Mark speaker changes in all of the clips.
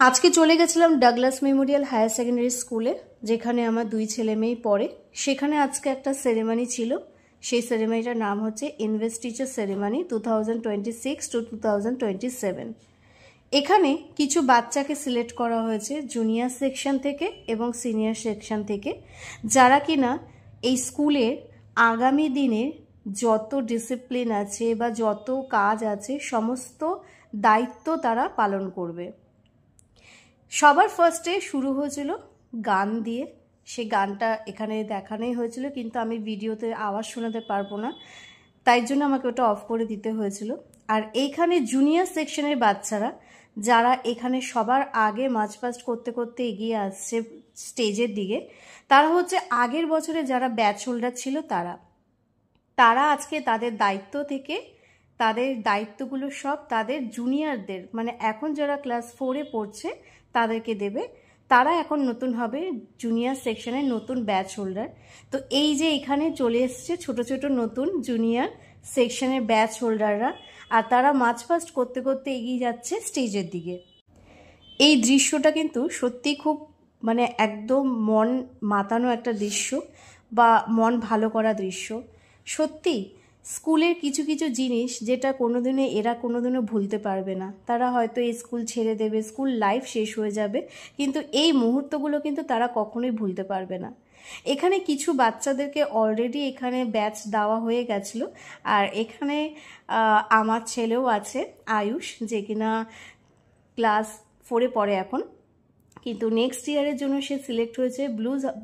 Speaker 1: আজকে চলে গেছিলাম ডাগলাস মেমোরিয়াল হায়ার সেকেন্ডারি স্কুলে, যেখানে আমার দুই ছেলে মেয়ে পড়ে। সেখানে আজকে একটা সেরেমনি ছিল। সেই সেরেমনিটার নাম হচ্ছে ইনভেস্টিচার সেরেমনি 2026 to 2027। এখানে কিছু বাচ্চাকে সিলেক্ট করা হয়েছে জুনিয়র সেকশন থেকে এবং সিনিয়র সেকশন থেকে, যারা কিনা এই স্কুলের আগামী দিনে যত ডিসিপ্লিন আছে বা যত কাজ আছে সমস্ত দায়িত্ব তারা পালন করবে। সবার ফার্স্টে শুরু হয়েছিল গান দিয়ে। সে গানটা এখানে দেখানোই হয়েছিল, কিন্তু আমি ভিডিওতে আওয়াজ শোনাতে পারবো না, তাই জন্য আমাকে ওটা অফ করে দিতে হয়েছিল। আর এইখানে জুনিয়র সেকশনের বাচ্চারা যারা এখানে সবার আগে মার্চ পাস্ট করতে করতে এগিয়ে আসছে স্টেজের দিকে, তারা হচ্ছে আগের বছরে যারা ব্যাচ হোল্ডার ছিল তারা আজকে তাদের দায়িত্ব থেকে তাদের দায়িত্বগুলো সব তাদের জুনিয়রদের, মানে এখন যারা ক্লাস 4-এ পড়ছে তাদেরকে দেবে। তারা এখন নতুন হবে জুনিয়র সেকশনের নতুন ব্যাচ হোল্ডার। তো এই যে এখানে চলে এসছে ছোট ছোট নতুন জুনিয়র সেকশনের ব্যাচ হোল্ডাররা, আর তারা মার্চ পাস্ট করতে করতে এগিয়ে যাচ্ছে স্টেজের দিকে। এই দৃশ্যটা কিন্তু সত্যি খুব মানে একদম মন মাতানো একটা দৃশ্য বা মন ভালো করা দৃশ্য। সত্যি স্কুলের কিছু কিছু জিনিস যেটা এরা কোনোদিনও ভুলতে পারবে না। তারা হয়তো এই স্কুল ছেড়ে দেবে, স্কুল লাইফ শেষ হয়ে যাবে, কিন্তু এই মুহূর্তগুলো কিন্তু তারা কখনোই ভুলতে পারবে না। এখানে কিছু বাচ্চাদেরকে অলরেডি এখানে ব্যাচ দেওয়া হয়ে গেছিলো। আর এখানে আমার ছেলেও আছে, আয়ুষ, যে কিনা ক্লাস 4-এ পড়ে এখন, কিন্তু নেক্সট ইয়ারের জন্য সে সিলেক্ট হয়েছে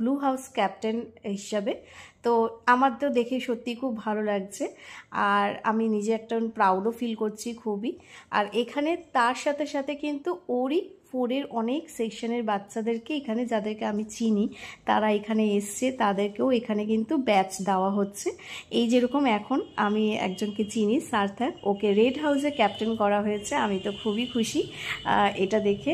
Speaker 1: ব্লু হাউস ক্যাপ্টেন হিসাবে। তো আমার তো দেখে সত্যি খুব ভালো লাগছে, আর আমি নিজে একটা প্রাউডও ফিল করছি খুবই। আর এখানে তার সাথে সাথে কিন্তু ওরই 4-এর অনেক সেকশনের বাচ্চাদেরকে এখানে, যাদেরকে আমি চিনি তারা এখানে এসছে, তাদেরকেও এখানে কিন্তু ব্যাচ দেওয়া হচ্ছে। এই যেরকম এখন আমি একজনকে চিনি, সার্থক, ওকে রেড হাউসে ক্যাপ্টেন করা হয়েছে। আমি তো খুবই খুশি এটা দেখে।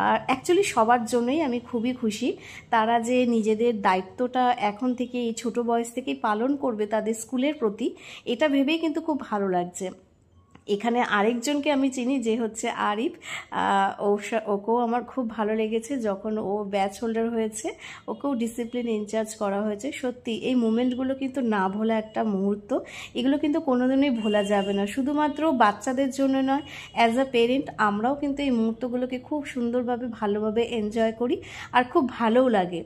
Speaker 1: আর অ্যাকচুয়ালি সবার জন্যই আমি খুবই খুশি। তারা যে নিজেদের দায়িত্বটা এখন থেকে এই ছোট বয়স থেকেই পালন করবে তাদের স্কুলের প্রতি, এটা ভেবেই কিন্তু খুব ভালো লাগছে। এখানে আরেকজনকে আমি চিনি, যে হচ্ছে আরিফ। ওকেও আমার খুব ভালো লেগেছে যখন ও ব্যাচ হোল্ডার হয়েছে, ওকেও ডিসিপ্লিন ইনচার্জ করা হয়েছে। সত্যি এই মুমেন্টগুলো কিন্তু না ভোলা একটা মুহূর্ত, এগুলো কিন্তু কোনোদিনই ভোলা যাবে না। শুধুমাত্র বাচ্চাদের জন্য নয়, অ্যাজ আ পেরেন্ট আমরাও কিন্তু এই মুহূর্তগুলোকে খুব সুন্দরভাবে ভালোভাবে এনজয় করি, আর খুব ভালোও লাগে।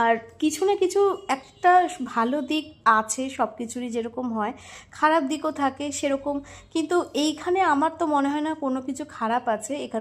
Speaker 1: আর কিছু না কিছু একটা ভালো দিক আছে সব কিছুরই, যেরকম হয় খারাপ দিকও থাকে সেরকম, কিন্তু এইখানে আমার তো মনে হয় না কোনো কিছু খারাপ আছে। এখানে